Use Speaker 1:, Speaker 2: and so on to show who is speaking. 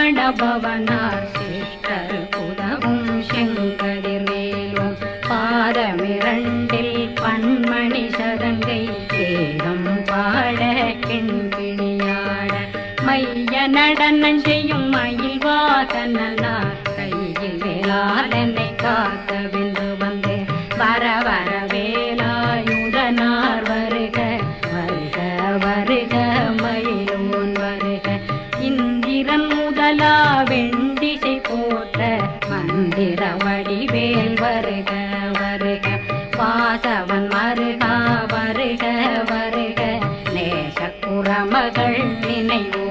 Speaker 1: பவனார் sister புதவும் செங்கதிர்வேலும் பாதமிரண்டில் பன்மணி சதங்கை வேகம் பாட கிண்கிணியாட மைய நடனம் செய்யும் மயில் வாசனார் கையில் வேளாளனை காக்க வென்று வந்து வர வர வேலாயுதனார் வருக வருக வருக மயிலோன் வருக இந்திரன் முதலா வெண்டிசை போற்ற மந்திர வடிவேல் வருக வருக வாசவன் மருகா வருக வருக நேச குறமகள் நினைவு